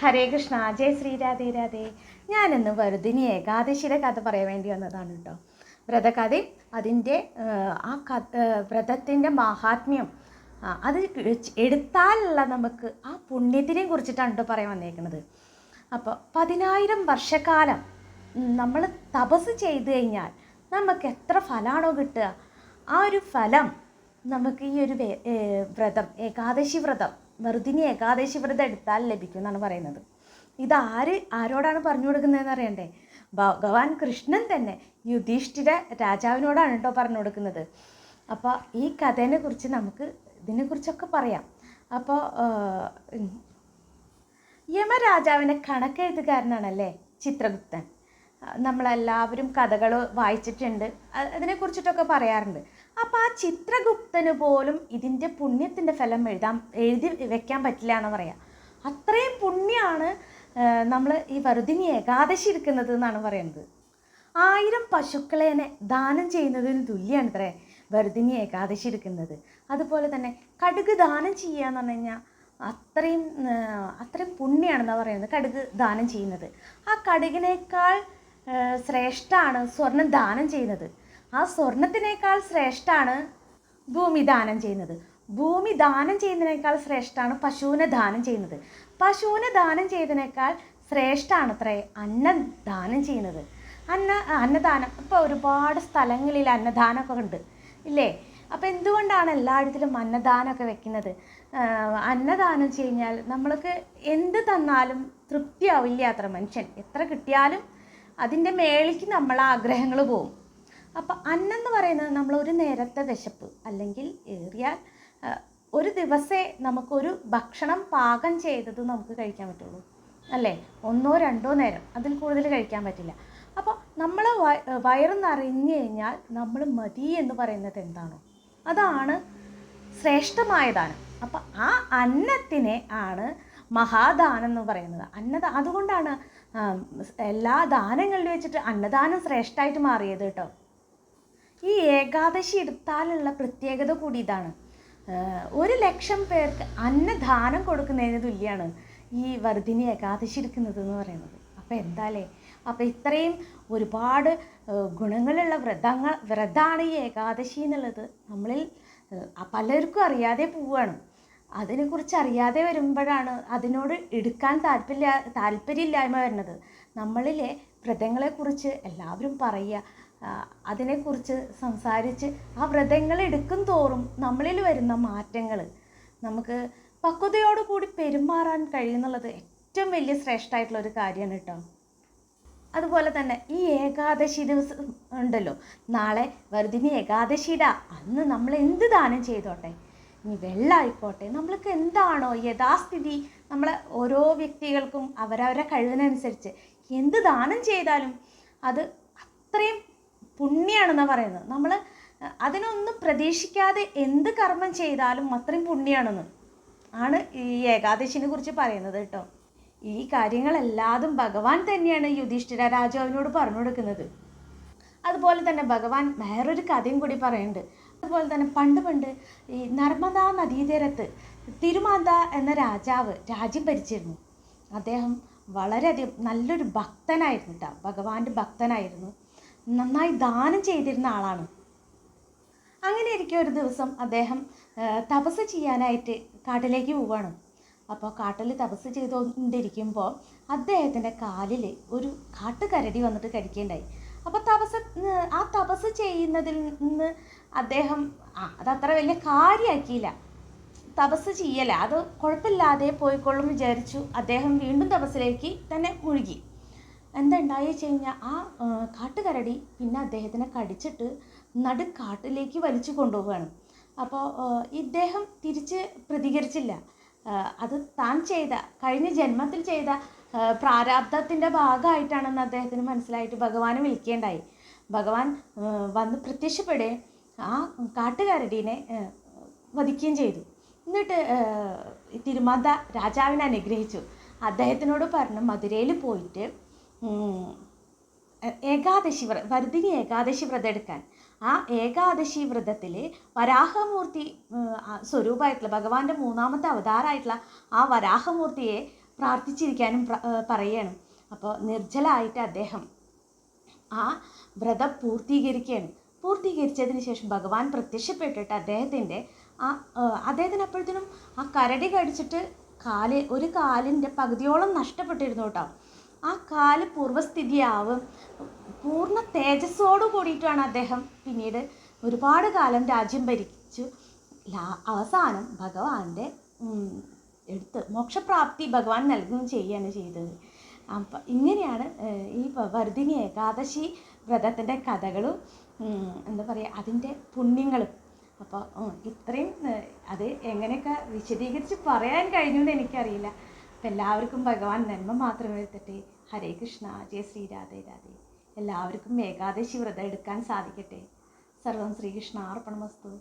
ഹരേ കൃഷ്ണ, ജയ ശ്രീ രാധേ രാധേ. ഞാനിന്ന് വറുദിനി ഏകാദശിയുടെ കഥ പറയാൻ വേണ്ടി വന്നതാണ് കേട്ടോ. വ്രതകഥയും അതിൻ്റെ വ്രതത്തിൻ്റെ മാഹാത്മ്യം, അത് എടുത്താലുള്ള നമുക്ക് ആ പുണ്യത്തിനെയും കുറിച്ചിട്ടാണ് കേട്ടോ പറയാൻ വന്നേക്കുന്നത്. അപ്പോൾ 10,000 വർഷക്കാലം നമ്മൾ തപസ് ചെയ്ത് കഴിഞ്ഞാൽ നമുക്ക് എത്ര ഫലമാണോ കിട്ടുക, ആ ഒരു ഫലം നമുക്ക് ഈ ഒരു വ്രതം, ഏകാദശി വ്രതം, വറുദിനി ഏകാദശി വ്രതം എടുത്താൽ ലഭിക്കും എന്നാണ് പറയുന്നത്. ആരോടാണ് പറഞ്ഞു കൊടുക്കുന്നതെന്ന് അറിയണ്ടേ? ഭഗവാൻ കൃഷ്ണൻ തന്നെ യുധിഷ്ഠിര രാജാവിനോടാണ് കേട്ടോ പറഞ്ഞു കൊടുക്കുന്നത്. അപ്പോൾ ഈ കഥേനെ കുറിച്ച് നമുക്ക് ഇതിനെക്കുറിച്ചൊക്കെ പറയാം. അപ്പോൾ യമരാജാവിനെ കണക്കെഴുത്തുകാരനാണല്ലേ ചിത്രഗുപ്തൻ. നമ്മളെല്ലാവരും കഥകൾ വായിച്ചിട്ടുണ്ട്, അതിനെക്കുറിച്ചിട്ടൊക്കെ പറയാറുണ്ട്. അപ്പോൾ ആ ചിത്രഗുപ്തന് പോലും ഇതിൻ്റെ പുണ്യത്തിൻ്റെ ഫലം എഴുതി വെക്കാൻ പറ്റില്ല എന്ന് പറയാം. അത്രയും പുണ്യമാണ് നമ്മൾ ഈ വറുദിനി ഏകാദശി എടുക്കുന്നത് എന്നാണ് പറയുന്നത്. 1000 പശുക്കളെ ദാനം ചെയ്യുന്നതിന് തുല്യമാണ് അത്രേ വറുദിനി ഏകാദശി എടുക്കുന്നത്. അതുപോലെ തന്നെ കടുക് ദാനം ചെയ്യുക എന്ന് പറഞ്ഞു കഴിഞ്ഞാൽ അത്രയും പുണ്യമാണെന്നാണ് പറയുന്നത് കടുക് ദാനം ചെയ്യുന്നത്. ആ കടുകിനേക്കാൾ ശ്രേഷ്ഠമാണ് സ്വർണം ദാനം ചെയ്യുന്നത്. ആ സ്വർണത്തിനേക്കാൾ ശ്രേഷ്ഠമാണ് ഭൂമി ദാനം ചെയ്യുന്നത്. ഭൂമി ദാനം ചെയ്യുന്നതിനേക്കാൾ ശ്രേഷ്ഠമാണ് പശുവിനെ ദാനം ചെയ്യുന്നത്. പശുവിനെ ദാനം ചെയ്തതിനേക്കാൾ ശ്രേഷ്ഠമാണ് അത്രേ അന്നദാനം ചെയ്യുന്നത്. അന്നദാനം ഇപ്പോൾ ഒരുപാട് സ്ഥലങ്ങളിൽ അന്നദാനമൊക്കെ ഉണ്ട് ഇല്ലേ? അപ്പോൾ എന്തുകൊണ്ടാണ് എല്ലായിടത്തിലും അന്നദാനമൊക്കെ വെക്കുന്നത്? അന്നദാനം ചെയ്ത് കഴിഞ്ഞാൽ നമ്മൾക്ക് എന്ത് തന്നാലും തൃപ്തിയാവില്ല അത്ര. മനുഷ്യൻ എത്ര കിട്ടിയാലും അതിൻ്റെ മേളിക്ക് നമ്മളെ ആഗ്രഹങ്ങൾ പോവും. അപ്പോൾ അന്നം എന്ന് പറയുന്നത് നമ്മൾ ഒരു നേരത്തെ വിശപ്പ്, അല്ലെങ്കിൽ ഏറിയാൽ ഒരു ദിവസേ നമുക്കൊരു ഭക്ഷണം പാകം ചെയ്തത് നമുക്ക് കഴിക്കാൻ പറ്റുള്ളൂ അല്ലേ? 1 or 2 നേരം, അതിൽ കൂടുതൽ കഴിക്കാൻ പറ്റില്ല. അപ്പോൾ നമ്മൾ വയറ് നിറഞ്ഞു കഴിഞ്ഞാൽ നമ്മൾ മതി എന്ന് പറയുന്നത് എന്താണോ അതാണ് ശ്രേഷ്ഠമായ ദാനം. അപ്പം ആ അന്നത്തിനെ ആണ് മഹാദാനം എന്ന് പറയുന്നത്. അതുകൊണ്ടാണ് എല്ലാ ദാനങ്ങളിലും വെച്ചിട്ട് അന്നദാനം ശ്രേഷ്ഠമായിട്ട് മാറിയത് കേട്ടോ. ഈ ഏകാദശി എടുത്താലുള്ള പ്രത്യേകത കൂടി ഇതാണ്. 1,00,000 പേർക്ക് അന്നദാനം കൊടുക്കുന്നതിന് തുല്യമാണ് ഈ വറുദിനി ഏകാദശി എടുക്കുന്നത് എന്ന് പറയുന്നത്. അപ്പോൾ എന്താല്ലേ, അപ്പോൾ ഇത്രയും ഒരുപാട് ഗുണങ്ങളുള്ള വ്രതമാണ് ഈ ഏകാദശി എന്നുള്ളത്. നമ്മളിൽ പലർക്കും അറിയാതെ പോവുകയാണ്. അതിനെക്കുറിച്ച് അറിയാതെ വരുമ്പോഴാണ് അതിനോട് എടുക്കാൻ താല്പര്യമില്ലായ്മ വരുന്നത്. നമ്മളിലെ വ്രതങ്ങളെക്കുറിച്ച് എല്ലാവരും പറയുക, അതിനെക്കുറിച്ച് സംസാരിച്ച് ആ വ്രതങ്ങൾ എടുക്കും തോറും നമ്മളിൽ വരുന്ന മാറ്റങ്ങൾ നമുക്ക് പക്വതയോടുകൂടി പെരുമാറാൻ കഴിയുന്നുള്ളത് ഏറ്റവും വലിയ ശ്രേഷ്ഠമായിട്ടുള്ളൊരു കാര്യമാണ് കേട്ടോ. അതുപോലെ തന്നെ ഈ ഏകാദശി ദിവസം ഉണ്ടല്ലോ, നാളെ വറുദിനി ഏകാദശിയുടെ അന്ന് നമ്മൾ എന്ത് ദാനം ചെയ്തോട്ടെ, ഇനി വെള്ളമായിക്കോട്ടെ, നമ്മൾക്ക് എന്താണോ യഥാസ്ഥിതി, നമ്മളെ ഓരോ വ്യക്തികൾക്കും അവരവരുടെ കഴിവിനനുസരിച്ച് എന്ത് ദാനം ചെയ്താലും അത് അത്രയും പുണ്യമാണെന്നാണ് പറയുന്നത്. നമ്മൾ അതിനൊന്നും പ്രതീക്ഷിക്കാതെ എന്ത് കർമ്മം ചെയ്താലും അത്രയും പുണ്യമാണെന്ന് ആണ് ഈ ഏകാദശിനെ കുറിച്ച് പറയുന്നത് കേട്ടോ. ഈ കാര്യങ്ങളെല്ലാതും ഭഗവാൻ തന്നെയാണ് യുധിഷ്ഠിര രാജാവിനോട് പറഞ്ഞു കൊടുക്കുന്നത്. അതുപോലെ തന്നെ ഭഗവാൻ വേറൊരു കഥയും കൂടി പറയുന്നുണ്ട്. അതുപോലെ തന്നെ പണ്ട് ഈ നർമ്മദാ നദീതീരത്ത് തിരുമാന്ത എന്ന രാജാവ് രാജ്യം ഭരിച്ചിരുന്നു. അദ്ദേഹം വളരെയധികം നല്ലൊരു ഭക്തനായിരുന്നു കേട്ടോ, ഭഗവാന്റെ ഭക്തനായിരുന്നു, നന്നായി ദാനം ചെയ്തിരുന്ന ആളാണ്. അങ്ങനെ ഇരിക്കെ ഒരു ദിവസം അദ്ദേഹം തപസ് ചെയ്യാനായിട്ട് കാട്ടിലേക്ക് പോവുകയാണ്. അപ്പോൾ കാട്ടിൽ തപസ് ചെയ്തുകൊണ്ടിരിക്കുമ്പോൾ അദ്ദേഹത്തിൻ്റെ കാലിൽ ഒരു കാട്ടുകരടി വന്നിട്ട് കടിക്കുകയുണ്ടായി. അപ്പോൾ തപസ് ചെയ്യുന്നതിൽ നിന്ന് അദ്ദേഹം അതത്ര വലിയ കാര്യമാക്കിയില്ല. തപസ് ചെയ്യല അത് കുഴപ്പമില്ലാതെ പോയിക്കൊള്ളും വിചാരിച്ചു. അദ്ദേഹം വീണ്ടും തപസ്സിലേക്ക് തന്നെ മുഴുകി. എന്തുണ്ടായി വെച്ച് കഴിഞ്ഞാൽ ആ കാട്ടുകരടി പിന്നെ അദ്ദേഹത്തിനെ കടിച്ചിട്ട് നടുക്കാട്ടിലേക്ക് വലിച്ചു കൊണ്ടുപോവുകയാണ്. അപ്പോൾ ഇദ്ദേഹം തിരിച്ച് പ്രതികരിച്ചില്ല. അത് താൻ കഴിഞ്ഞ ജന്മത്തിൽ ചെയ്ത പ്രാരാബ്ധത്തിൻ്റെ ഭാഗമായിട്ടാണെന്ന് അദ്ദേഹത്തിന് മനസ്സിലായിട്ട് ഭഗവാനെ വിളിക്കേണ്ടായി. ഭഗവാൻ വന്ന് പ്രത്യക്ഷപ്പെടുകയും ആ കാട്ടുകരടീനെ വധിക്കുകയും ചെയ്തു. എന്നിട്ട് തിരുമാന്ത രാജാവിനെ അനുഗ്രഹിച്ചു. അദ്ദേഹത്തിനോട് പറഞ്ഞു മധുരയിൽ പോയിട്ട് വറുദിനി ഏകാദശി വ്രതം എടുക്കാൻ. ആ ഏകാദശി വ്രതത്തിൽ വരാഹമൂർത്തി സ്വരൂപമായിട്ടുള്ള ഭഗവാന്റെ 3ാമത്തെ അവതാരമായിട്ടുള്ള ആ വരാഹമൂർത്തിയെ പ്രാർത്ഥിച്ചിരിക്കാനും പറയുകയാണ്. അപ്പോൾ നിർജ്ജലായിട്ട് അദ്ദേഹം ആ വ്രതം പൂർത്തീകരിച്ചതിന് ശേഷം ഭഗവാൻ പ്രത്യക്ഷപ്പെട്ടിട്ട് അദ്ദേഹത്തിന് അപ്പോഴത്തേനും ആ കരടി കടിച്ചിട്ട് ഒരു കാലിൻ്റെ പകുതിയോളം നഷ്ടപ്പെട്ടിരുന്നു കേട്ടോ. ആ കാല് പൂർവ്വസ്ഥിതിയാവും, പൂർണ്ണ തേജസ്സോട് കൂടിയിട്ടാണ് അദ്ദേഹം പിന്നീട് ഒരുപാട് കാലം രാജ്യം ഭരിച്ചു. അവസാനം ഭഗവാന്റെ മോക്ഷപ്രാപ്തി ഭഗവാൻ നൽകുകയും ചെയ്യുകയാണ് ചെയ്തത്. അപ്പം ഇങ്ങനെയാണ് ഈ വർദ്ധിനി ഏകാദശി വ്രതത്തിൻ്റെ കഥകളും എന്താ പറയുക അതിൻ്റെ പുണ്യങ്ങളും. അപ്പോൾ ഇത്രയും അത് എങ്ങനെയൊക്കെ വിശദീകരിച്ച് പറയാൻ കഴിഞ്ഞെന്ന് എനിക്കറിയില്ല. അപ്പം എല്ലാവർക്കും ഭഗവാൻ നന്മ മാത്രം വരുത്തട്ടെ. ഹരേ കൃഷ്ണ, ജയ ശ്രീ രാധേ രാധേ. എല്ലാവർക്കും ഏകാദശി വ്രതം എടുക്കാൻ സാധിക്കട്ടെ. സർവം ശ്രീകൃഷ്ണ അർപ്പണമസ്തു.